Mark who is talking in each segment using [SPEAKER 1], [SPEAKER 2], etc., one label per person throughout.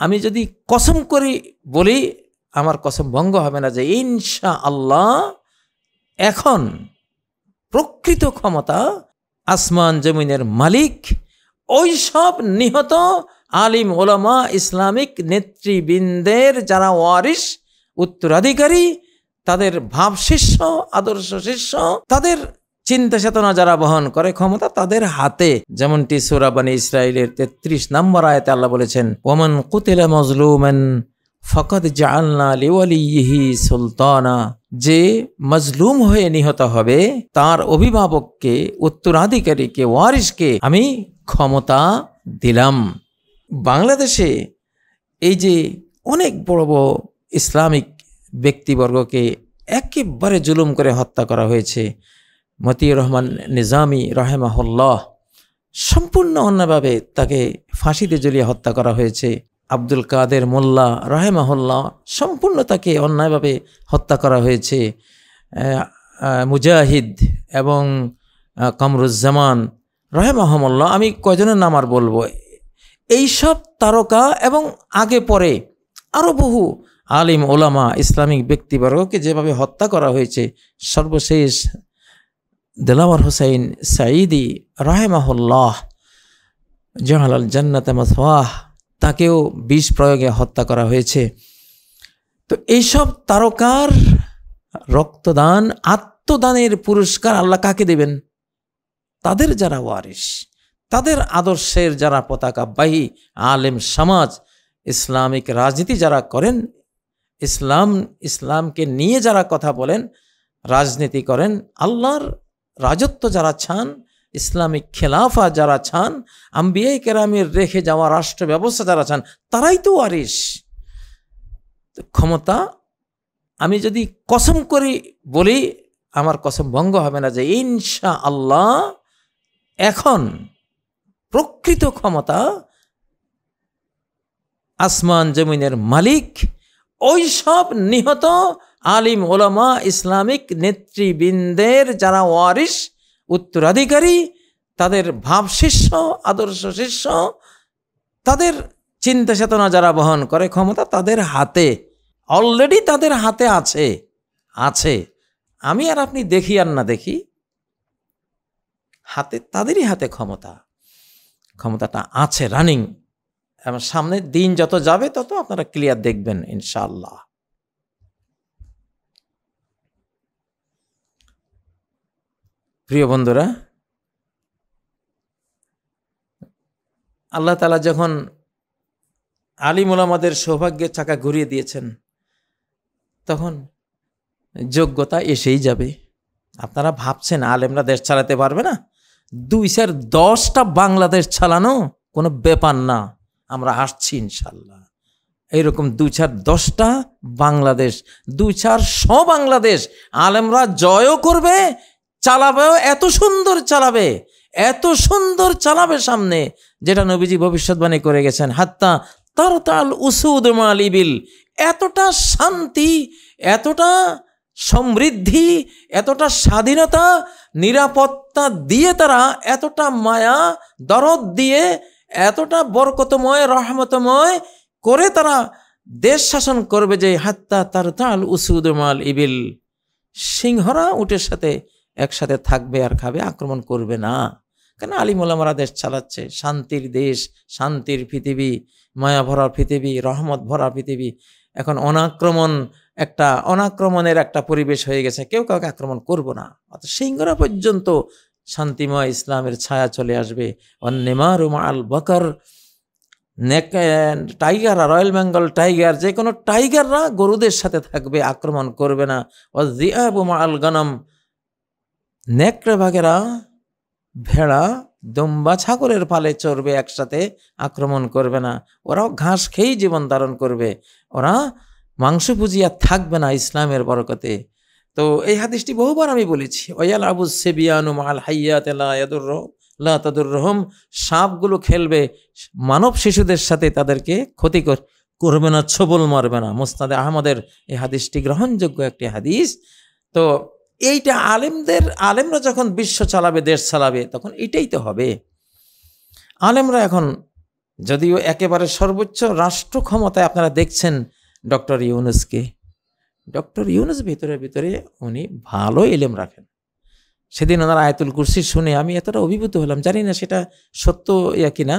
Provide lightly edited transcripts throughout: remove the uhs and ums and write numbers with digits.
[SPEAKER 1] আমি যদি কসম করি বলি আমার কসম ভঙ্গ হবে না যে ইনশাআল্লাহ এখন প্রকৃত ক্ষমতা আসমান জমিনের মালিক ওই সব নিহত আলিম ওলামা ইসলামিক নেতৃবৃন্দের যারা ওয়ারিস উত্তরাধিকারী, তাদের ভাব শিষ্য আদর্শ শিষ্য, তাদের চিন্তা চেতনা যারা বহন করে ক্ষমতা তাদের হাতে। যেমনটি সূরা বনী ইসরাঈলের 33 নম্বর আয়াতে আল্লাহ বলেছেন, ওমান কুতিলা মাজলুমান ফাকাদ জাআলনা লিওয়ালিহি সুলতানা, যে মজলুম হয়ে নিহত হবে তার অভিভাবককে, উত্তরাধিকারীকে, ওয়ারিসকে আমি ক্ষমতা দিলাম। বাংলাদেশে এই যে অনেক বড় বড় ইসলামিক ব্যক্তিবর্গকে একেবারে জুলুম করে হত্যা করা হয়েছে। মতিউর রহমান নিজামী রাহেমাহুল্লাহ সম্পূর্ণ অন্যভাবে তাকে ফাঁসিতে ঝুলিয়ে হত্যা করা হয়েছে। আব্দুল কাদের মোল্লা রাহেমাহুল্লাহ সম্পূর্ণ তাকে অন্যায়ভাবে হত্যা করা হয়েছে। মুজাহিদ এবং কামরুজ্জামান রাহেমাহুল্লাহ, আমি কয়জনের নাম আর বলবো, এইসব তারকা এবং আগে পরে আরও বহু আলিম ওলামা ইসলামিক ব্যক্তিবর্গকে যেভাবে হত্যা করা হয়েছে, সর্বশেষ দেলাওয়ার হোসাইন সাঈদী রাহেমাহুল্লাহ জাআলাল জান্নাতা মাসওয়াহ, তাকেও বিষ প্রয়োগে হত্যা করা হয়েছে। তো এইসব তারকার রক্তদান, আত্মদানের পুরস্কার আল্লাহ কাকে দেবেন? তাদের যারা ওয়ারিস, তাদের আদর্শের যারা পতাকাবাহী আলেম সমাজ, ইসলামিক রাজনীতি যারা করেন, ইসলামকে নিয়ে যারা কথা বলেন, রাজনীতি করেন, আল্লাহর রাজত্ব যারা চান, ইসলামিক খেলাফা যারা চান, আম্বিয়া কেরামের রেখে যাওয়া রাষ্ট্র ব্যবস্থা যারা চান, তারাই তো ওয়ারিস। ক্ষমতা আমি যদি কসম করি বলি আমার কসম ভঙ্গ হবে না যে ইনশাআল্লাহ এখন প্রকৃত ক্ষমতা আসমান জমিনের মালিক ওই সব নিহত আলিম ওলামা ইসলামিক নেতৃবৃন্দের যারা ওয়ারিস উত্তরাধিকারী, তাদের ভাব শিষ্য আদর্শ শিষ্য, তাদের চিন্তা চেতনা যারা বহন করে ক্ষমতা তাদের হাতে, অলরেডি তাদের হাতে আছে। আমি আর আপনি দেখি আর না দেখি, হাতে তাদেরই হাতে ক্ষমতাটা আছে, রানিং। এবং সামনের দিন যত যাবে তত আপনারা ক্লিয়ার দেখবেন ইনশাআল্লাহ। প্রিয় বন্ধুরা, আল্লাহ তাআলা যখন আলিম ওলামাদের সৌভাগ্যের চাকা ঘুরিয়ে দিয়েছেন তখন যোগ্যতা এসেই যাবে। আপনারা ভাবছেন আলেমরা দেশ চালাতে পারবে না? 2-10টা বাংলাদেশ চালানো কোনো ব্যাপার না, আমরা আসছি ইনশাল্লাহ। এইরকম 2-10টা বাংলাদেশ, 2-400 বাংলাদেশ আলেমরা জয়ও করবে, চালাবেও, এত সুন্দর চালাবে সামনে, যেটা নবীজি ভবিষ্যৎবাণী করে গেছেন, হাত্তা তারতাল উসুদ মাল ইবিল। এতটা শান্তি, এতটা সমৃদ্ধি, এতটা স্বাধীনতা, নিরাপত্তা দিয়ে তারা, এতটা মায়া দরদ দিয়ে, এতটা বরকতময় রহমতময় করে তারা দেশ শাসন করবে যে হাত্তা তারতাল উসুদ মাল ইবিল, সিংহরা উটের সাথে একসাথে থাকবে আর খাবে, আক্রমণ করবে না। কেন? আলিম ওলামারা দেশ চালাচ্ছে, শান্তির দেশ, শান্তির পৃথিবী, মায়া ভরা পৃথিবী, রহমত ভরা পৃথিবী। এখন অনাক্রমণের একটা পরিবেশ হয়ে গেছে, কেউ কাউকে আক্রমণ করবো না, অর্থাৎ সিংহরা পর্যন্ত শান্তিময় ইসলামের ছায়া চলে আসবে। অন্নেমারু মাআল বকর, টাইগাররা, রয়্যাল বেঙ্গল টাইগার, যে কোনো টাইগাররা গরুদের সাথে থাকবে, আক্রমণ করবে না। ওয়াযিআবু মাআল গনম, নেকড়ে বাঘেরা, ভেড়া, দুম্বা, ছাগলের পালে চড়বে, একসাথে আক্রমণ করবে না। ওরাও ঘাস খেয়েই জীবন ধারণ করবে, ওরা মাংস ভুজিয়া থাকবে না ইসলামের বরকতে। তো এই হাদিসটি বহুবার আমি বলেছি, ওয়াল আবু সিবিয়ানু মাআল হাইয়াত লা তাদুররুহুম, সাপগুলো খেলবে মানব শিশুদের সাথে, তাদেরকে ক্ষতি করবে না, ছোবল মারবে না। মুসনাদে আহমদের এই হাদিসটি গ্রহণযোগ্য একটি হাদিস। তো এইটা আলেমরা যখন বিশ্ব চালাবে, দেশ চালাবে, তখন এটাই তো হবে। আলেমরা এখন যদিও একেবারে সর্বোচ্চ রাষ্ট্র ক্ষমতায় আপনারা দেখছেন ডক্টর ইউনুসকে। ডক্টর ইউনুস ভিতরে ভিতরে উনি ভালো ইলম রাখেন। সেদিন ওনার আয়াতুল কুরসি শুনে আমি এতটা অভিভূত হলাম, জানি না সেটা সত্য কিনা।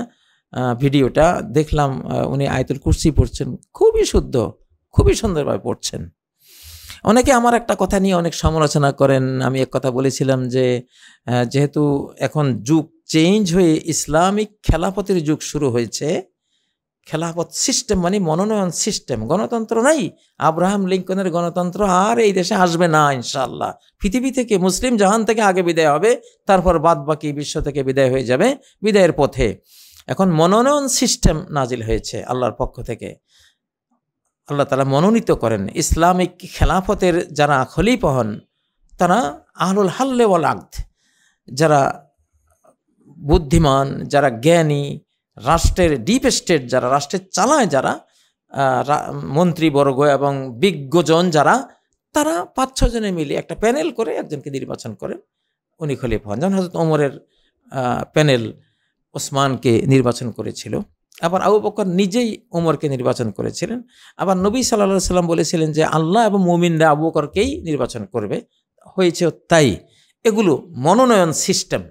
[SPEAKER 1] ভিডিওটা দেখলাম, উনি আয়াতুল কুরসি পড়ছেন, খুবই শুদ্ধ, খুবই সুন্দরভাবে পড়ছেন। অনেকে আমার একটা কথা নিয়ে অনেক সমালোচনা করেন। আমি এক কথা বলেছিলাম যে যেহেতু এখন যুগ চেঞ্জ হয়ে ইসলামিক খেলাফতের যুগ শুরু হয়েছে, খেলাফত সিস্টেম মানে মনোনয়ন সিস্টেম, গণতন্ত্র নাই। আব্রাহাম লিঙ্কনের গণতন্ত্র আর এই দেশে আসবে না ইনশাআল্লাহ। পৃথিবী থেকে, মুসলিম জাহান থেকে আগে বিদায় হবে, তারপর বাদ বাকি বিশ্ব থেকে বিদায় হয়ে যাবে বিদায়ের পথে। এখন মনোনয়ন সিস্টেম নাজিল হয়েছে আল্লাহর পক্ষ থেকে। আল্লাহ তাআলা মনোনীত করেন ইসলামিক খেলাফতের যারা খলিফা হন তারা আহলুল হাল্লে ওয়াল আকদ, যারা বুদ্ধিমান, যারা জ্ঞানী, রাষ্ট্রের ডিপ স্টেট যারা রাষ্ট্রের চালায়, যারা মন্ত্রীবর্গ এবং বিজ্ঞজন যারা, তারা 5-6 জনে মিলে একটা প্যানেল করে একজনকে নির্বাচন করেন, উনি খলিফা হন। যেমন হযরত ওমরের প্যানেল ওসমানকে নির্বাচন করেছিল, আবার আবু বকর নিজেই ওমরকে নির্বাচন করেছিলেন। আবার নবী সাল্লাল্লাহু আলাইহি ওয়াসাল্লাম বলেছিলেন যে আল্লাহ এবং মুমিনরা আবু বকরকেই নির্বাচন করবে, হয়েছে তাই। এগুলো মনোনয়ন সিস্টেম।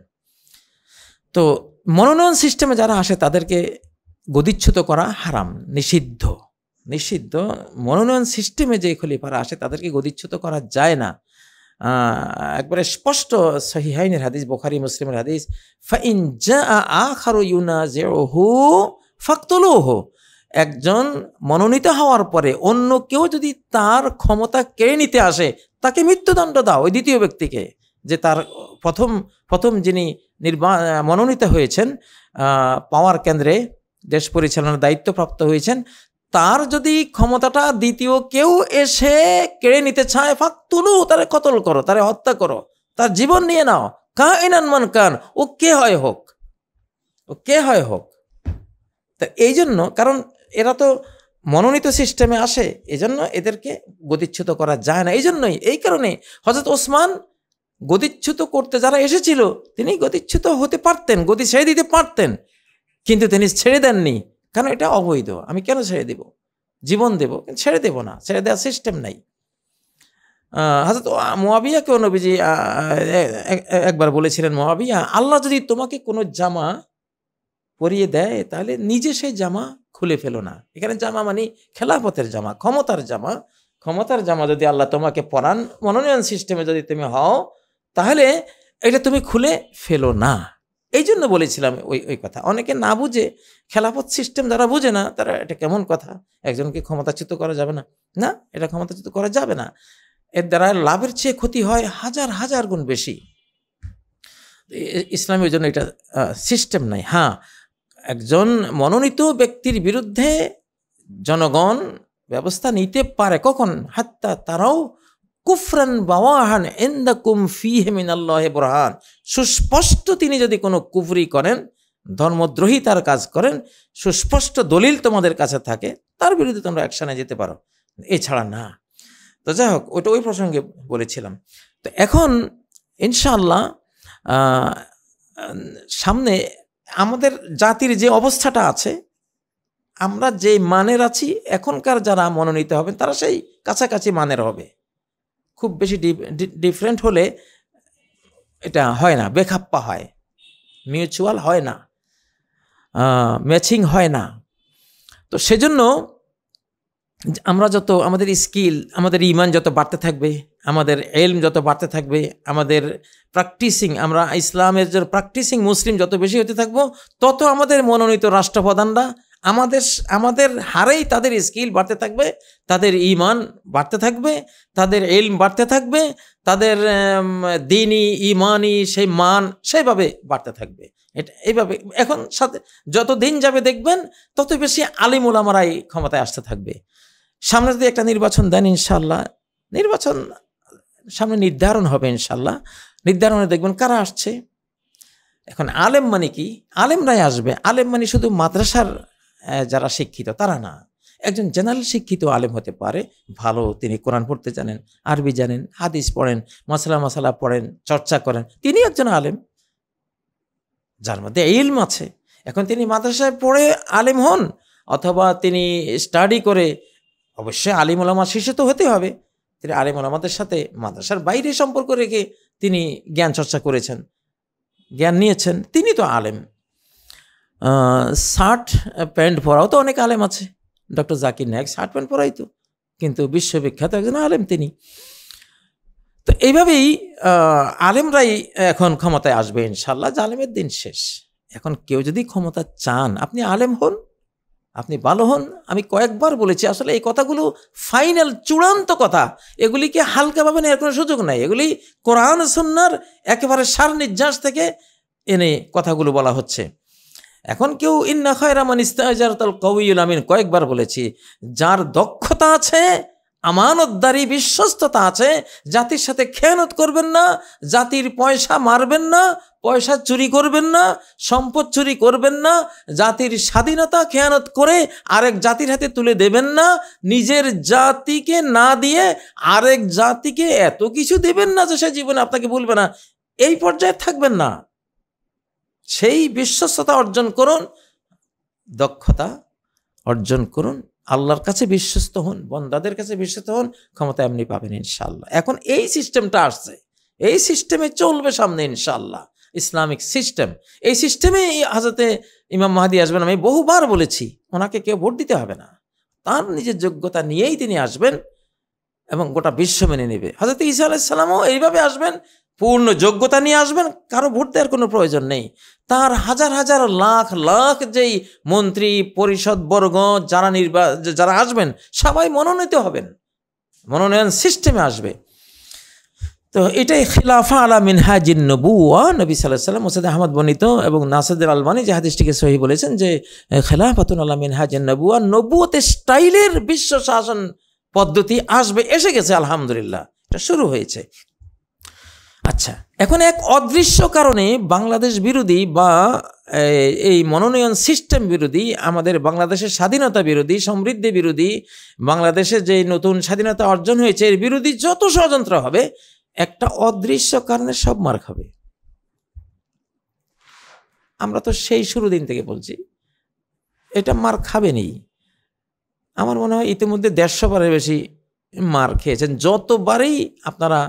[SPEAKER 1] তো মনোনয়ন সিস্টেমে যারা আসে তাদেরকে গদিচ্যুত করা হারাম, নিষিদ্ধ, নিষিদ্ধ। মনোনয়ন সিস্টেমে যে খলিফারা আসে তাদেরকে গদিচ্যুত করা যায় না। একবারে স্পষ্ট সহিহাইনের হাদিস, বুখারী মুসলিমের হাদিস, ফাইন জাআ আখারু ইউনাজিউহু ফাকতুলুহু। একজন মনোনীত হওয়ার পরে অন্য কেউ যদি তার ক্ষমতা কেড়ে নিতে আসে, তাকে মৃত্যুদণ্ড দাও, ওই দ্বিতীয় ব্যক্তিকে, যে তার প্রথম যিনি মনোনীত হয়েছেন, পাওয়ার কেন্দ্রে দেশ পরিচালনার দায়িত্বপ্রাপ্ত হয়েছেন, তার যদি ক্ষমতাটা দ্বিতীয় কেউ এসে কেড়ে নিতে চায়, ফাকতুলু, তারে কতল করো, তারে হত্যা করো, তার জীবন নিয়ে নাও, কাইনান মান কান, ও কে হয় হোক, ও কে হয় হোক। তা এই জন্য, কারণ এরা তো মনোনীত সিস্টেমে আসে, এই জন্য এদেরকে গদিচ্যুত করা যায় না। এই জন্যই, এই কারণে হযরত ওসমান গদিচ্যুত করতে যারা এসেছিল, তিনি গদিচ্যুত হতে পারতেন, গদি ছেড়ে দিতে পারতেন, কিন্তু তিনি ছেড়ে দেননি, কারণ এটা অবৈধ। আমি কেন ছেড়ে দেব, জীবন দেব, ছেড়ে দেব না, ছেড়ে দেওয়ার সিস্টেম নাই। হযরত মুয়াবিয়াকেও নবীজি একবার বলেছিলেন, মুয়াবিয়া, আল্লাহ যদি তোমাকে কোনো জামা পরিয়ে দেয় তাহলে নিজে সেই জামা খুলে ফেলো না। এখানে জামা মানে খেলাফতের জামা, ক্ষমতার জামা। ক্ষমতার জামা যদি আল্লাহ তোমাকে পরান, মনোনয়ন সিস্টেমে যদি তুমি হও, তাহলে এটা তুমি খুলে ফেলো না। এই জন্য বলেছিলাম ওই কথা। অনেকে না বুঝে, খেলাফত সিস্টেম যারা বুঝে না, তারা এটা কেমন কথা, একজনকে ক্ষমতাচ্যুত করা যাবে না, না, এটা ক্ষমতাচ্যুত করা যাবে না। এর দ্বারা লাভের চেয়ে ক্ষতি হয় হাজার হাজার গুণ বেশি। ইসলামের জন্য এটা সিস্টেম নাই। হ্যাঁ, একজন মনোনীত ব্যক্তির বিরুদ্ধে জনগণ ব্যবস্থা নিতে পারে, কখন? হাত্তা তারাও কুফরান বাওয়াহান ইনদাকুম ফীহি মিনাল্লাহি বুরহান। সুস্পষ্ট তিনি যদি কোনো কুফরি করেন, ধর্মদ্রোহিতার কাজ করেন, সুস্পষ্ট দলিল তোমাদের কাছে থাকে, তার বিরুদ্ধে তোমরা অ্যাকশনে যেতে পারো, এছাড়া না। তো যাই হোক, ওই প্রসঙ্গে বলেছিলাম। তো এখন ইনশাআল্লাহ সামনে আমাদের জাতির যে অবস্থাটা আছে, আমরা যে মানের আছি, এখনকার যারা মনোনীত হবেন তারা সেই কাছাকাছি মানের হবে। খুব বেশি ডিফারেন্ট হলে এটা হয় না, বেখাপ্পা হয়, মিউচুয়াল হয় না, ম্যাচিং হয় না। তো সেজন্য আমরা যত, আমাদের স্কিল, আমাদের ইমান যত বাড়তে থাকবে, আমাদের এলম যত বাড়তে থাকবে, আমাদের প্র্যাকটিসিং, আমরা ইসলামের যে প্র্যাকটিসিং মুসলিম যত বেশি হতে থাকবো, তত আমাদের মনোনীত রাষ্ট্রপ্রধানরা আমাদের হারেই তাদের স্কিল বাড়তে থাকবে, তাদের ইমান বাড়তে থাকবে, তাদের এলম বাড়তে থাকবে, তাদের দ্বীনি ইমানি সেই মান সেইভাবে বাড়তে থাকবে। এটা এইভাবে এখন সাথে যত দিন যাবে দেখবেন তত বেশি আলিম উলামারাই ক্ষমতায় আসতে থাকবে। সামনে যদি একটা নির্বাচন দেন, ইনশাল্লাহ নির্বাচন সামনে নির্ধারণ হবে, ইনশাল্লাহ নির্ধারণে দেখবেন কারা আসছে। এখন আলেম মানে কি? আলেমরাই আসবে। আলেম মানে শুধু মাদ্রাসার যারা শিক্ষিত তারা না, একজন জেনারেল শিক্ষিত আলেম হতে পারে, ভালো, তিনি কোরআন পড়তে জানেন, আরবি জানেন, হাদিস পড়েন, মাসালা পড়েন, চর্চা করেন, তিনি একজন আলেম যার মধ্যে ইলম আছে। এখন তিনি মাদ্রাসায় পড়ে আলেম হন অথবা তিনি স্টাডি করে, অবশ্যই আলিম ওলামা শিষ্য তো হতে হবে, তিনি আলিম ওলামাদের সাথে মাদ্রাসার বাইরে সম্পর্ক রেখে তিনি জ্ঞান চর্চা করেছেন, জ্ঞান নিয়েছেন, তিনি তো আলেম। শার্ট প্যান্ট পরাও তো অনেক আলেম আছে, doctor Zakir Naik shirt pant পরাই তো, কিন্তু বিশ্ববিখ্যাত একজন আলেম তিনি। তো এইভাবেই আলেমরাই এখন ক্ষমতায় আসবে ইনশাল্লাহ, জালেমের দিন শেষ। এখন কেউ যদি ক্ষমতা চান, আপনি আলেম হন, আপনি ভালো হন। আমি কয়েকবার বলেছি আসলে এই কথাগুলো ফাইনাল চূড়ান্ত কথা, এগুলিকে হালকাভাবে নেওয়ার কোনো সুযোগ নাই। এগুলি কোরআন সুন্নাহর একেবারে সার নির্যাস থেকে এনে কথাগুলো বলা হচ্ছে। এখন কেউ ইন্না খায়রা মান ইস্তাজারাতাল কাউইয়ুল আমিন, কয়েকবার বলেছি, যার দক্ষতা আছে, আমানতদারি বিশ্বস্ততা আছে, জাতির সাথে খেয়ানত করবেন না, জাতির পয়সা মারবেন না, পয়সা চুরি করবেন না, সম্পদ চুরি করবেন না, জাতির স্বাধীনতা খেয়ানত করে আরেক জাতির হাতে তুলে দেবেন না, নিজের জাতিকে না দিয়ে আরেক জাতিকে এত কিছু দেবেন না যে সে জীবনে আপনাকে ভুলবে না, এই পর্যায়ে থাকবেন না। সেই বিশ্বস্ততা অর্জন করুন, দক্ষতা অর্জন করুন, আল্লাহর কাছে বিশ্বস্ত হন, বন্দাদের কাছে বিশ্বস্ত হন, ক্ষমতা এমনি পাবেন ইনশাআল্লাহ। এখন এই সিস্টেমটা আসছে, এই সিস্টেমে চলবে সামনে ইনশাআল্লাহ, ইসলামিক সিস্টেম। এই সিস্টেমে হযরতে ইমাম মাহদী আসবেন। আমি বহুবার বলেছি, ওনাকে কেউ ভোট দিতে হবে না, তার নিজের যোগ্যতা নিয়েই তিনি আসবেন এবং গোটা বিশ্ব মেনে নেবে। হযরতে ঈসা আলাইহিস সালামও এইভাবে আসবেন, পূর্ণ যোগ্যতা নিয়ে আসবেন, কারো ভোট দেওয়ার কোনো প্রয়োজন নেই। তার হাজার হাজার লাখ লাখ যেই মন্ত্রী পরিষদ বর্গ যারা আসবেন সবাই মনোনীত হবেন, মনোনয়ন সিস্টেমে আসবে। তো এটাই খিলাফা আলা মিনহাজিন নবুওয়া, নবী সাল্লাল্লাহু আলাইহি ওয়াসাল্লাম মুসনাদ আহমদ বর্ণিত এবং নাসিরুল আলবানী যে হাদিসটিকে সহিহ বলেছেন যে খিলাফাতুন আলা মিনহাজিন নবুওয়া, নবুয়তের স্টাইলের বিশ্ব শাসন পদ্ধতি আসবে, এসে গেছে আলহামদুলিল্লাহ, এটা শুরু হয়েছে। আচ্ছা, এখন এক অদৃশ্য কারণে বাংলাদেশ বিরোধী বা এই মনোনয়ন সিস্টেম বিরোধী, আমাদের বাংলাদেশের স্বাধীনতা বিরোধী, সমৃদ্ধি বিরোধী, বাংলাদেশে যে নতুন স্বাধীনতা অর্জন হয়েছে এর বিরোধী যত ষড়যন্ত্র হবে, একটা অদৃশ্য কারণে সব মার খাবে। আমরা তো সেই শুরু দিন থেকে বলছি এটা মার খাবেনই। আমার মনে হয় ইতিমধ্যে 150 বারের বেশি মার খেয়েছেন। যতবারই আপনারা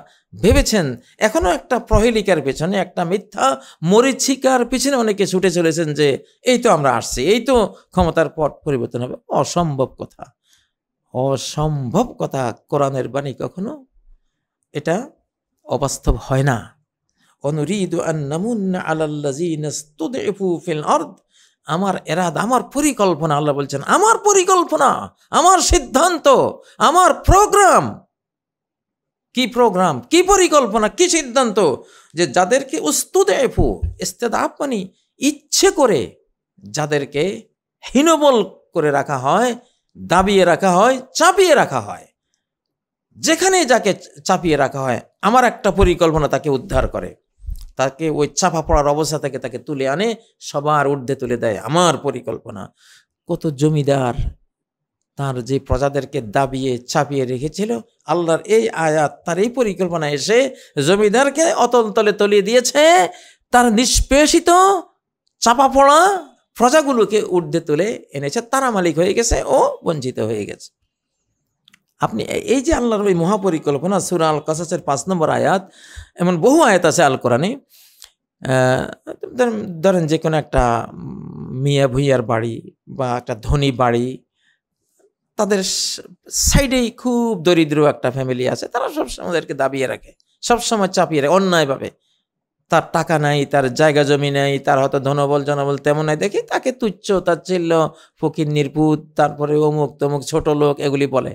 [SPEAKER 1] ভেবেছেন, এখনো একটা প্রহেলিকার পেছনে, একটা মিথ্যা মরীচিকার পিছনে অনেকে ছুটে চলেছেন যে এই তো আমরা আসছি, এই তো ক্ষমতার পট পরিবর্তন হবে। অসম্ভব কথা, অসম্ভব কথা। কোরআনের বাণী কখনো এটা অবাস্তব হয় না। অনুরিদু আন নামুন্না আলাল্লাযিনা ইসতুদঈফু ফিল আরদ, আমার এরাদা, আমার পরিকল্পনা, আল্লাহ বলছেন আমার পরিকল্পনা, আমার সিদ্ধান্ত, আমার প্রোগ্রাম। কি প্রোগ্রাম, কি পরিকল্পনা, কি সিদ্ধান্ত? যে যাদেরকে উস্তুদঈফু, ইস্তেদাফ মানে ইচ্ছে করে যাদেরকে হীনবল করে রাখা হয়, দাবিয়ে রাখা হয়, চাপিয়ে রাখা হয়, যেখানে যাকে চাপিয়ে রাখা হয়, আমার একটা পরিকল্পনা তাকে উদ্ধার করে, তাকে ওই চাপা পড়ার অবস্থা থেকে তাকে তুলে আনে, সবার ঊর্ধ্বে তুলে দেয় আমার পরিকল্পনা। কত জমিদার তার যে প্রজাদেরকে দাবিয়ে চাপিয়ে রেখেছিল, আল্লাহর এই আয়াত তার এই পরিকল্পনা এসে জমিদারকে অতল তলে তলিয়ে দিয়েছে, তার নিষ্পেষিত চাপা পড়া প্রজাগুলোকে ঊর্ধ্বে তুলে এনেছে, তারা মালিক হয়ে গেছে, ও বঞ্চিত হয়ে গেছে। আপনি এই যে আল্লাহর ওই মহাপরিকল্পনা, সূরা আল কাসাসের 5 নম্বর আয়াত, এমন বহু আয়াত আছে আল কোরআনে। ধরেন যে কোনো একটা মিয়া ভুইয়ার বাড়ি বা একটা ধনী বাড়ি, তাদের সাইডেই খুব দরিদ্র একটা ফ্যামিলি আছে, তারা সবসময় ওদেরকে দাবিয়ে রাখে, সবসময় চাপিয়ে রাখে অন্যায়ভাবে। তার টাকা নাই, তার জায়গা জমি নেই, তার হয়তো ধনবল জনবল তেমন নাই, দেখি তাকে তুচ্ছ তাচ্ছিল্য, ফকির নির্পুত, তারপরে অমুক তমুক ছোট লোক এগুলি বলে।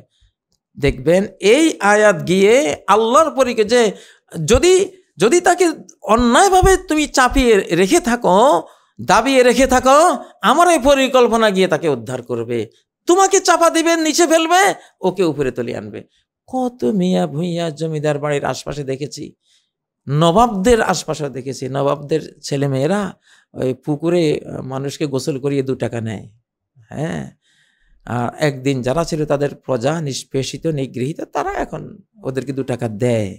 [SPEAKER 1] দেখবেন এই আয়াত গিয়ে আল্লাহর পরীকে যে যদি তাকে অন্যায়ভাবে তুমি চাপিয়ে রেখে থাকো, দাবিয়ে রেখে থাকো, আমার এই পরিকল্পনা গিয়ে তাকে উদ্ধার করবে, তোমাকে চাপা দিবে, নিচে ফেলবে, ওকে উপরে তুলে আনবে। কত মিয়া ভুইয়া জমিদার বাড়ির আশপাশে দেখেছি, নবাবদের আশপাশেও দেখেছি, নবাবদের ছেলে মেয়েরা ওই পুকুরে মানুষকে গোসল করিয়ে 2 টাকা নেয়। হ্যাঁ, আর একদিন যারা ছিল তাদের প্রজা, নিষ্পেষিত নিগৃহীত, তারা এখন ওদেরকে 2 টাকা দেয়।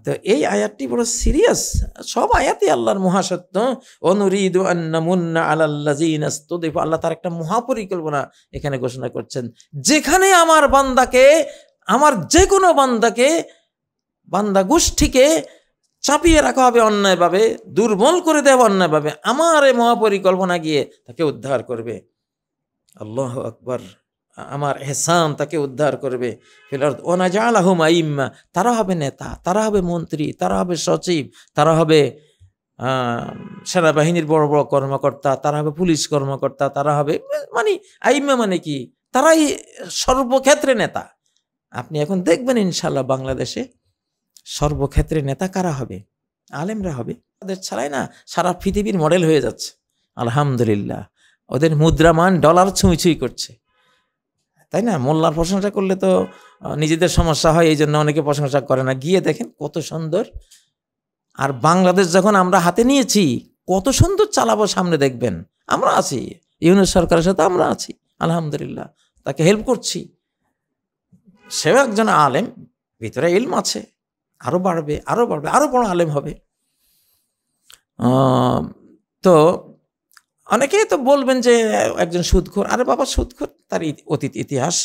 [SPEAKER 1] তো এই আয়াতটি বড় সিরিয়াস। সব আয়াতই আল্লাহর মহাসত্য। অনুরিদু আন নামুন্না আলাল্লাযিনা ইসতুদিফু, আল্লাহ তার একটা মহাপরিকল্পনা এখানে ঘোষণা করছেন। যেখানে আমার বান্দাকে, আমার যে কোনো বান্দাকে, বান্দা গোষ্ঠীকে চাপিয়ে রাখা হবে অন্যায়ভাবে, দুর্বল করে দেওয়া অন্যায়ভাবে, আমার এই মহাপরিকল্পনা গিয়ে তাকে উদ্ধার করবে। আল্লাহু আকবার। আমার এহসান তাকে উদ্ধার করবে। ওয়ানাজআলাহুম আইম্মা, তারা হবে নেতা, তারা হবে মন্ত্রী, তারা হবে সচিব, তারা হবে সেনাবাহিনীর বড় বড় কর্মকর্তা, তারা হবে পুলিশ কর্মকর্তা, তারা হবে মানে আইম্মা মানে কি, তারাই সর্বক্ষেত্রে নেতা। আপনি এখন দেখবেন ইনশাল্লাহ বাংলাদেশে সর্বক্ষেত্রে নেতা কারা হবে? আলেমরা হবে। ওদের ছাড়াই না সারা পৃথিবীর মডেল হয়ে যাচ্ছে আলহামদুলিল্লাহ। ওদের মুদ্রামান ডলার ছুঁই ছুঁই করছে, তাই না? মোল্লার প্রশংসা করলে তো নিজেদের সমস্যা হয়, এই জন্য অনেকে প্রশংসা করে না। গিয়ে দেখেন কত সুন্দর। আর বাংলাদেশ যখন আমরা হাতে নিয়েছি, কত সুন্দর চালাবো সামনে দেখবেন। আমরা আছি, ইউনূস সরকারের সাথে আমরা আছি আলহামদুলিল্লাহ, তাকে হেল্প করছি। সেও একজন আলেম, ভিতরে ইলম আছে, আরো বাড়বে, আরো বাড়বে, আরো বড় আলেম হবে। তো অনেকেই তো বলবেন যে একজন সুদখোর। আরে বাবা, সুদখোর তার অতীত ইতিহাস।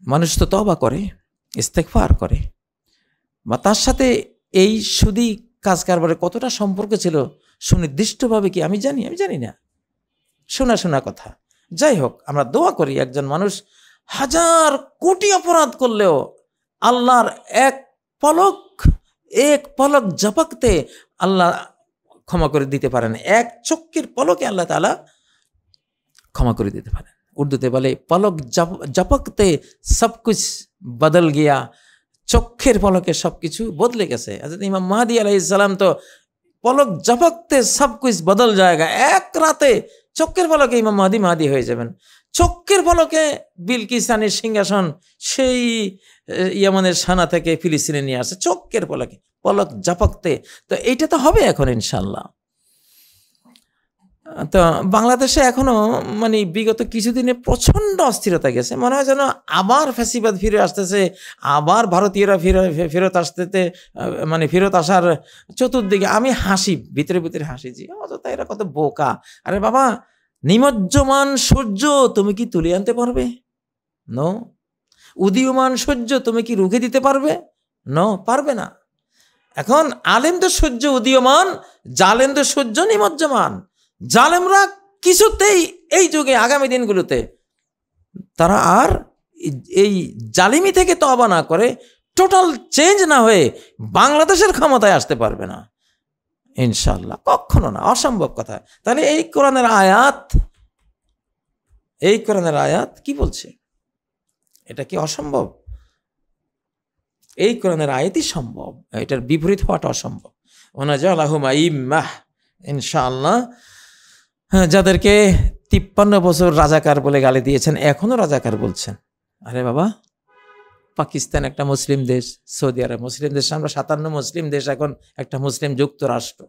[SPEAKER 1] মানুষ তো তওবা করে, ইস্তেগফার করে, বা তার সাথে এই সুদি কাজ কারবারে কতটা সম্পর্ক ছিল সুনির্দিষ্টভাবে কি আমি জানি না, শোনা কথা। যাই হোক, আমরা দোয়া করি একজন মানুষ হাজার কোটি অপরাধ করলেও আল্লাহর এক পলক ঝপকতে আল্লাহ ক্ষমা করে দিতে পারেন। এক চক্ষের পলকে আল্লাহ তাআলা ক্ষমা করে দিতে পারেন। উর্দুতে বলে পলক ঝপকতে সবকুছ বদল গিয়া, চক্ষের পলকে সবকিছু বদলে গেছে। হযরত ইমাম মাহদী আলাইহিস সালাম তো পলক ঝপকতে সবকুছ বদল যায়গা, এক রাতে চক্ষের পলকে ইমাম মাহদী হয়ে যাবেন। চক্ষের পলকে বিলকিস রানীর সিংহাসন সেই ইয়ামানের সানা থেকে ফিলিস্তিনে নিয়ে আসে, চক্ষের পলকে, পলক ঝপকতে। তো এইটা তো হবে এখন ইনশাল্লাহ। তো বাংলাদেশে এখনো মানে বিগত কিছুদিনে প্রচন্ড অস্থিরতা গেছে। মনে হয় যেন আবার ফ্যাসিবাদ ফিরে আসতেছে, আবার ভারতীয়রা ফেরত আসতেতে, মানে ফেরত আসার চতুর্দিকে। আমি হাসি, ভিতরে ভিতরে হাসিছি, অযথা এরা কত বোকা। আরে বাবা, নিমজ্জমান সূর্য তুমি কি তুলে আনতে পারবে? নো। উদীয়মান সূর্য তুমি কি রুখে দিতে পারবে? নো, পারবে না। এখন আলেমদের সূর্য উদীয়মান, জালেমদের সূর্য নিমজ্জমান। জালেমরা কিছুতেই এই যুগে, আগামী দিনগুলোতে তারা আর এই জালিমি থেকে তওবা না করে, টোটাল চেঞ্জ না হয়ে বাংলাদেশের ক্ষমতায় আসতে পারবে না ইনশাল্লাহ, কখনো না, অসম্ভব কথা। তাহলে এই কোরআনের আয়াত কি বলছে? এটা কি অসম্ভব? এই কোরআনের আয়াতই সম্ভব, এটার বিপরীত হওয়াটা অসম্ভব। ওয়ানাজআলাহুম আইম্মাহ, ইনশাআল্লাহ। যাদেরকে 53 বছর রাজাকার বলে গালি দিয়েছেন, এখনো রাজাকার বলছেন। আরে বাবা, পাকিস্তান একটা মুসলিম দেশ, সৌদি আরব মুসলিম দেশ, আমরা 57 মুসলিম দেশ, এখন একটা মুসলিম যুক্তরাষ্ট্র।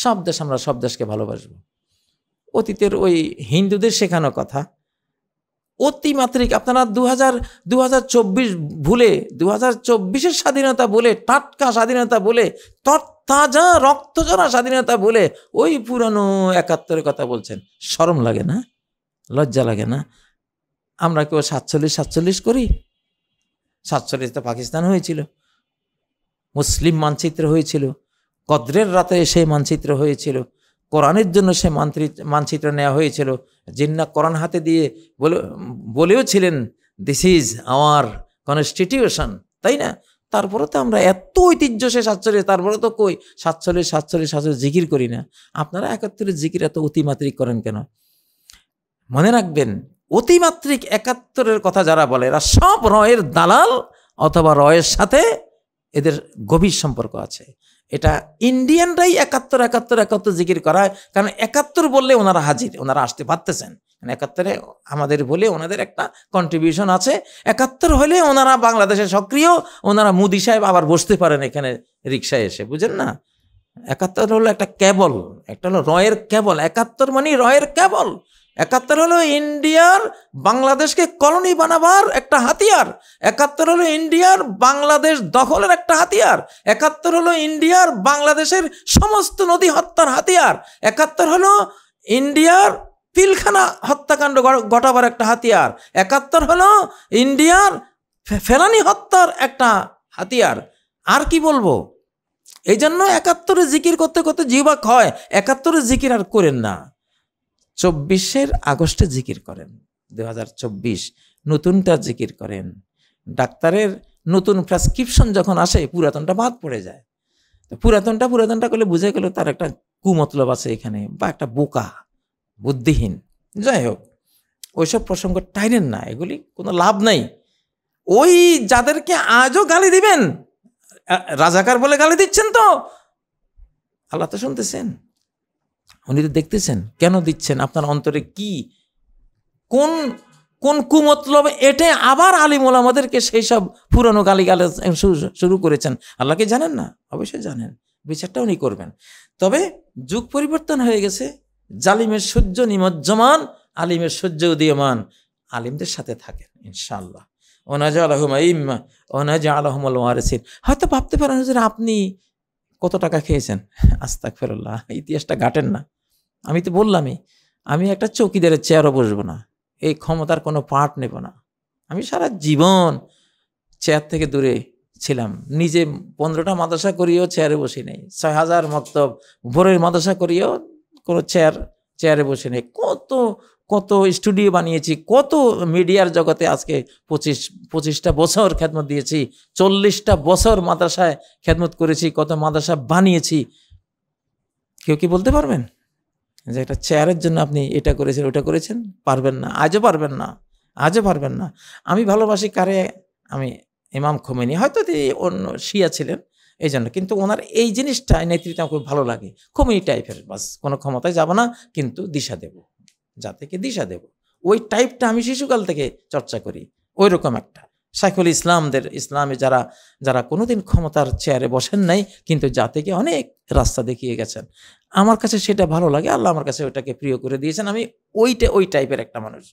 [SPEAKER 1] সব দেশ, আমরা সব দেশকে ভালোবাসবো। অতীতের ওই হিন্দুদের শেখানো কথা অতিমাত্রিক, আপনারা 2024 ভুলে, 2024-এর স্বাধীনতা বলে, টাটকা স্বাধীনতা বলে, তরতাজা রক্তজরা স্বাধীনতা বলে ওই পুরানো 71-এর কথা বলছেন। শরম লাগে না? লজ্জা লাগে না? আমরা কেউ 47 করি? 47 তো পাকিস্তান হয়েছিল, মুসলিম মানচিত্র হয়েছিল, কদরের রাতে সেই মানচিত্র হয়েছিল, কোরআনের জন্য সে মানচিত্র নেওয়া হয়েছিল। জিন্নাহ কোরআন হাতে দিয়ে বলেও ছিলেন, দিস ইজ আওয়ার কনস্টিটিউশন, তাই না? তারপরে তো আমরা এত ঐতিহ্য সে 47, তারপরে তো কই 47 জিকির করি না। আপনারা 71-এর জিকির এত অতিমাত্রিক করেন কেন? মনে রাখবেন, অতিমাত্রিক 71-এর কথা যারা বলে, এরা সব রয়ের দালাল, অথবা রয়ের সাথে এদের গভীর সম্পর্ক আছে। এটা ইন্ডিয়ানরাই 71 জিকির করায়, কারণ 71 বললে ওনারা হাজির, ওনারা আসতে পারতেছেন। 71-এ আমাদের বলে ওনাদের একটা কন্ট্রিবিউশন আছে। 71 হলে ওনারা বাংলাদেশে সক্রিয়, ওনারা মোদি সাহেব আবার বসতে পারেন এখানে রিক্সায় এসে, বুঝেন না? 71 হলো একটা কেবল, একটা হলো রয়ের কেবল। 71 মানে রয়ের কেবল। 71 হলো ইন্ডিয়ার বাংলাদেশকে কলোনি বানাবার একটা হাতিয়ার, 71 হলো ইন্ডিয়ার বাংলাদেশ দখলের একটা হাতিয়ার, 71 হলো ইন্ডিয়ার বাংলাদেশের সমস্ত নদী হত্যার হাতিয়ার, 71 হলো ইন্ডিয়ার পিলখানা হত্যাকাণ্ড ঘটাবার একটা হাতিয়ার, 71 হলো ইন্ডিয়ার ফেলানি হত্যার একটা হাতিয়ার। আর কি বলবো? এই জন্য 71 জিকির করতে করতে জিহ্বা ক্ষয়। 71 জিকির আর করেন না, 24 আগস্টে জিকির করেন, 2024 নতুনটা জিকির করেন। ডাক্তারের নতুন প্রেসক্রিপশন যখন আসে পুরাতনটা বাদ পড়ে যায়। পুরাতনটা করলে বুঝে গেল তার একটা কুমতলব আছে এখানে, বা একটা বোকা বুদ্ধিহীন। যাই হোক, ওইসব প্রসঙ্গ টাইনেন না, এগুলি কোনো লাভ নাই। ওই যাদেরকে আজও গালি দিবেন, রাজাকার বলে গালি দিচ্ছেন, তো আল্লাহ তো শুনতেছেন, উনি তো দেখতেছেন কেন দিচ্ছেন, আপনার অন্তরে কি কোন কোন কুমতলব এটে আবার আলিম ওলামাদেরকে সেই সব পুরানো গালিগালাজ শুরু করেছেন। আল্লাহকে জানেন না? অবশ্যই জানেন, বিচারটা উনি করবেন। তবে যুগ পরিবর্তন হয়ে গেছে, জালিমের সূর্য নিমজ্জমান, আলিমের সূর্য উদীয়মান। আলিমদের সাথে থাকেন ইনশাআল্লাহ। হয়তো ভাবতে পারেন যে আপনি কত টাকা খেয়েছেন, আস্তাগফিরুল্লাহ, ইতিহাসটা ঘাটেন না। আমি তো বললামই, আমি একটা চৌকিদারের চেয়ারও বসবো না, এই ক্ষমতার কোনো পার্ট নেব না। আমি সারা জীবন চেয়ার থেকে দূরে ছিলাম, নিজে 15টা মাদ্রাসা করিয়েও চেয়ারে বসি নেই, 6000 মক্তব ভোরের মাদ্রাসা করিয়েও কোনো চেয়ারে বসে নেই। কত কত স্টুডিও বানিয়েছি, কত মিডিয়ার জগতে আজকে 25টা বছর খেদমত দিয়েছি, 40টা বছর মাদ্রাসায় খেদমত করেছি, কত মাদ্রাসা বানিয়েছি। কেউ কি বলতে পারবেন যে একটা চেয়ারের জন্য আপনি এটা করেছেন ওটা করেছেন? পারবেন না, আজও পারবেন না, আজও পারবেন না। আমি ভালোবাসি কারে? আমি ইমাম খোমেনি, হয়তো অন্য শিয়া ছিলেন এই জন্য, কিন্তু ওনার এই জিনিসটা নেতৃত্ব আমার খুব ভালো লাগে, খোমেনি টাইপের। বাস কোনো ক্ষমতায় যাব না, কিন্তু দিশা দেব, জাতিকে দিশা দেব। ওই টাইপটা আমি শিশুকাল থেকে চর্চা করি, ওই রকম একটা শাইখুল ইসলামে যারা কোনোদিন ক্ষমতার চেয়ারে বসেন নাই, কিন্তু জাতিকে অনেক রাস্তা দেখিয়ে গেছেন। আমার কাছে সেটা ভালো লাগে, আল্লাহ আমার কাছে ওইটাকে প্রিয় করে দিয়েছেন। আমি ওই টাইপের একটা মানুষ।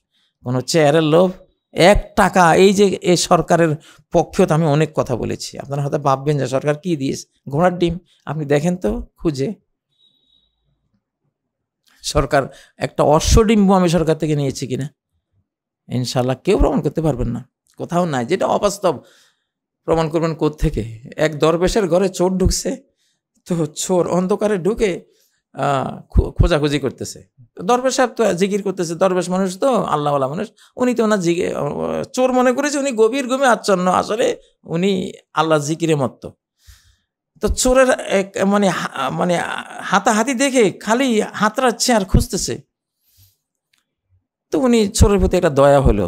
[SPEAKER 1] কোনো চেয়ারের লোভ, 1 টাকা, এই যে এই সরকারের পক্ষে তো আমি অনেক কথা বলেছি, আপনারা হয়তো ভাববেন যে সরকার কি দিয়েছে, ঘোড়ার ডিম। আপনি দেখেন তো খুঁজে, সরকার একটা অশ্বডিম্ব আমি সরকার থেকে নিয়েছি কিনা? ইনশাল্লাহ কেউ প্রমাণ করতে পারবেন না, কোথাও নাই। যেটা অবাস্তব প্রমাণ করবেন কোত্থেকে? এক দরবেশের ঘরে চোর ঢুকছে, তো চোর অন্ধকারে ঢুকে খোঁজাখুঁজি করতেছে। দরবেশ সাহেব তো জিকির করতেছে, দরবেশ মানুষ তো, আল্লাহওয়ালা মানুষ, উনি তো ওনার চোর মনে করেছে উনি গভীর ঘুমে আচ্ছন্ন, আসলে উনি আল্লাহ জিকিরে মত্ত। তো চোরের মানে হাতাহাতি দেখে খালি হাতড়াচ্ছে আর খুঁজতেছে। তো উনি চোরের প্রতি একটা দয়া হলো,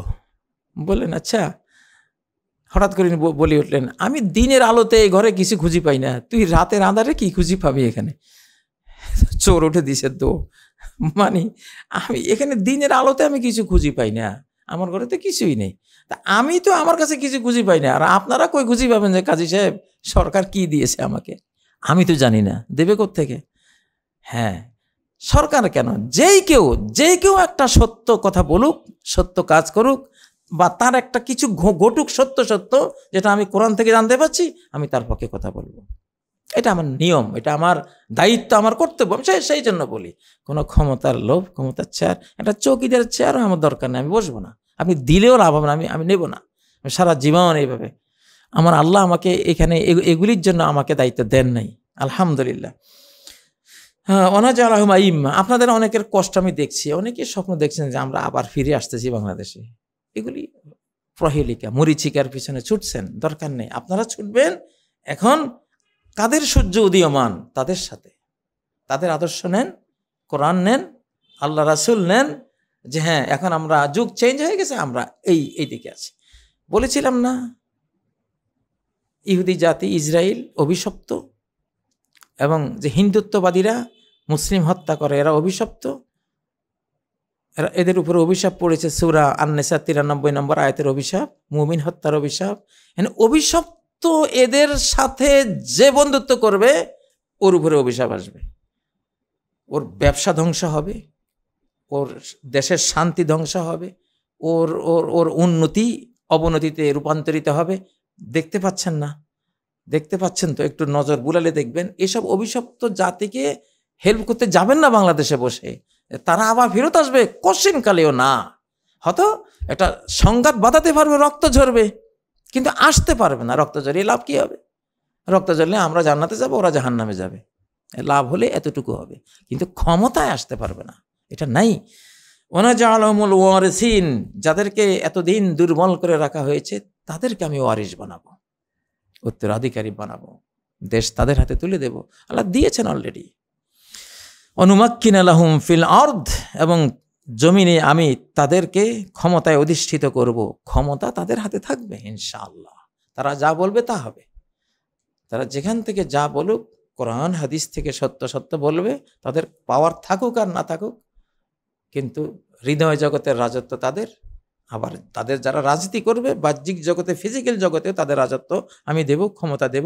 [SPEAKER 1] বললেন আচ্ছা, হঠাৎ করে বলে উঠলেন, আমি দিনের আলোতে এই ঘরে কিছু খুঁজি পাই না, তুই রাতের আঁধারে কি খুঁজি পাবি এখানে? চোর উঠে দিছে তো, মানে আমি এখানে দিনের আলোতে আমি কিছু খুঁজি পাই না, আমার ঘরে তো কিছুই নেই, তা আমি তো আমার কাছে কিছু খুঁজি পাই না, আর আপনারা কই খুঁজি পাবেন যে কাজী সাহেব সরকার কি দিয়েছে আমাকে? আমি তো জানি না, দেবে কোত্থেকে? হ্যাঁ, সরকার কেন, যেই কেউ একটা সত্য কথা বলুক, সত্য কাজ করুক, বা তার একটা কিছু ঘটুক সত্য যেটা আমি কোরআন থেকে জানতে পারছি, আমি তার পক্ষে কথা বলবো। এটা আমার নিয়ম, এটা আমার দায়িত্ব, আমার কর্তব্য। আমি সেই জন্য বলি, কোনো ক্ষমতার লোভ, ক্ষমতার চেয়ার, একটা চৌকিদার চেয়ারও আমার দরকার নেই, আমি বসবো না। আপনি দিলেও লাভ হবে না, আমি নেব না। আমি সারা জীবন এইভাবে, আমার আল্লাহ আমাকে এখানে এগুলির জন্য আমাকে দায়িত্ব দেন নাই, আলহামদুলিল্লাহ। অনাজালাহুম আইম্মা, আপনাদের অনেকের কষ্ট আমি দেখছি, অনেকে স্বপ্ন দেখছেন যে আমরা আবার ফিরে আসতেছি বাংলাদেশে। এগুলি প্রহেলিকা, মরিচিকার পিছনে ছুটছেন, দরকার নেই। আপনারা ছুটবেন এখন কাদের সূর্য উদীয়মান, তাদের সাথে, তাদের আদর্শ নেন, কোরআন নেন, আল্লাহ রাসূল নেন, যে হ্যাঁ এখন আমরা যুগ চেঞ্জ হয়ে গেছে, আমরা এই দিকে আছি। বলেছিলাম না, ইহুদি জাতি ইসরায়েল অভিশপ্ত, এবং যে হিন্দুত্ববাদীরা মুসলিম হত্যা করে এরা অভিশপ্ত, এদের উপরে অভিশাপ পড়েছে সূরা আন-নিসা 93 নম্বর আয়াতের অভিশাপ, মুমিন হত্যার অভিশাপ। অভিশপ্ত এদের সাথে যে বন্ধুত্ব করবে ওর উপরে অভিশাপ আসবে, ওর ব্যবসা ধ্বংস হবে, ওর দেশের শান্তি ধ্বংস হবে, ওর ওর ওর উন্নতি অবনতিতে রূপান্তরিত হবে। দেখতে পাচ্ছেন না? দেখতে পাচ্ছেন তো? একটু নজর বুলালে দেখবেন এসব অভিশপ্ত জাতিকে হেল্প করতে যাবেন না বাংলাদেশে বসে, তারা আবার ফেরত আসবে কোশ্চিনকালেও না। হয়তো একটা সংঘাত বাঁধাতে পারবে, রক্ত ঝরবে, কিন্তু আসতে পারবে না। রক্ত ঝরিয়ে লাভ কি হবে? রক্ত ঝরলে আমরা জান্নাতে যাব, ওরা জাহান্নামে যাবে। লাভ হলে এতটুকু হবে, কিন্তু ক্ষমতায় আসতে পারবে না, এটা নাই। ওয়ানাজআলহুমুল ওয়ারিসিন, যাদেরকে এতদিন দুর্বল করে রাখা হয়েছে তাদেরকে আমি ওয়ারিস বানাবো, উত্তরাধিকারী বানাবো, দেশ তাদের হাতে তুলে দেব। আল্লাহ দিয়েছেন অলরেডি। অনুমাক্কিনা লাহুম ফিল আরদ, এবং জমিনে আমি তাদেরকে ক্ষমতায় অধিষ্ঠিত করব, ক্ষমতা তাদের হাতে থাকবে ইনশাআল্লাহ। তারা যা বলবে তা হবে। তারা যেখান থেকে যা বলুক, কোরআন হাদিস থেকে সত্য সত্য বলবে, তাদের পাওয়ার থাকুক আর না থাকুক, কিন্তু হৃদয় জগতের রাজত্ব তাদের। আবার তাদের যারা রাজনীতি করবে বাহ্যিক জগতে, ফিজিক্যাল জগতে তাদের রাজত্ব আমি দেব, ক্ষমতা দেব।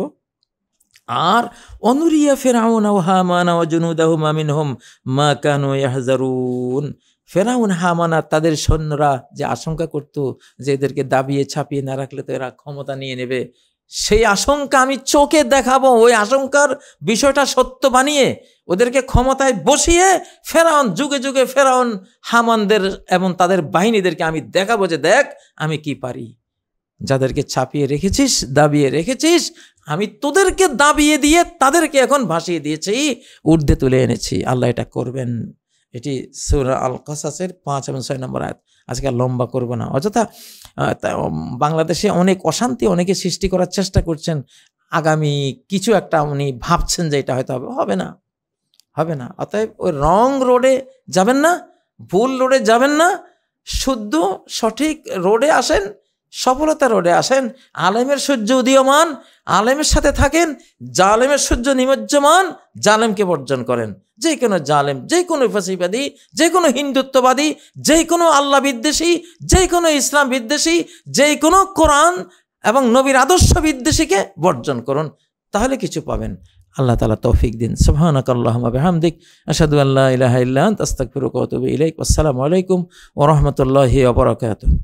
[SPEAKER 1] আর অনুরিয়া ফিরআউন ওয়া হামান ওয়া জুনুদাহুম মিনহুম মা কানু ইয়াহজারুন, ফিরআউন হামান তাদের সৈন্যরা যে আশঙ্কা করত যে এদেরকে দাবিয়ে ছাপিয়ে না রাখলে তো এরা ক্ষমতা নিয়ে নেবে, সেই আশঙ্কা আমি চোখে দেখাবো। ওই আশঙ্কার বিষয়টা সত্য বানিয়ে ওদেরকে ক্ষমতায় বসিয়ে ফেরাউন, যুগে যুগে ফেরাউন হামানদের এবং তাদের বাহিনীদেরকে আমি দেখাবো যে দেখ আমি কি পারি। যাদেরকে ছাপিয়ে রেখেছিস, দাবিয়ে রেখেছিস, আমি তোদেরকে দাবিয়ে দিয়ে তাদেরকে এখন ভাসিয়ে দিয়েছি, ঊর্ধ্বে তুলে এনেছি। আল্লাহ এটা করবেন। এটি সূরা আল কাসাসের 5 এবং 6 নম্বর আয়াত। আজকে আর লম্বা করব না, অযথা বাংলাদেশে অনেক অশান্তি অনেকে সৃষ্টি করার চেষ্টা করছেন। আগামী কিছু একটা উনি ভাবছেন যে এটা হয়তো হবে না, হবে না। অতএব ওই রং রোডে যাবেন না, ভুল রোডে যাবেন না, শুদ্ধ সঠিক রোডে আসেন, সফলতা রোডে আসেন। আলেমের সূর্য উদীয়মান, আলেমের সাথে থাকেন। জালেমের সূর্য নিমজ্জমান, জালেমকে বর্জন করেন। যে কোনো জালেম, যে কোনো ফাসিবাদী, যে কোনো হিন্দুত্ববাদী, যে কোনো আল্লাহ বিদ্বেষী, যে কোনো ইসলাম বিদ্বেষী, যে কোনো কোরআন এবং নবীর আদর্শ বিদ্বেষীকে বর্জন করুন, তাহলে কিছু পাবেন। আল্লাহ তাআলা তৌফিক দিন। সুবহানাকাল্লাহুম্মা বিহামদিক, আশহাদু আল্লা ইলাহা ইল্লা আনতা, আস্তাগফিরুকা ওয়া আতুবু ইলাইক। আসসালামু আলাইকুম ওয়া রাহমাতুল্লাহি ওয়া বারাকাতুহু।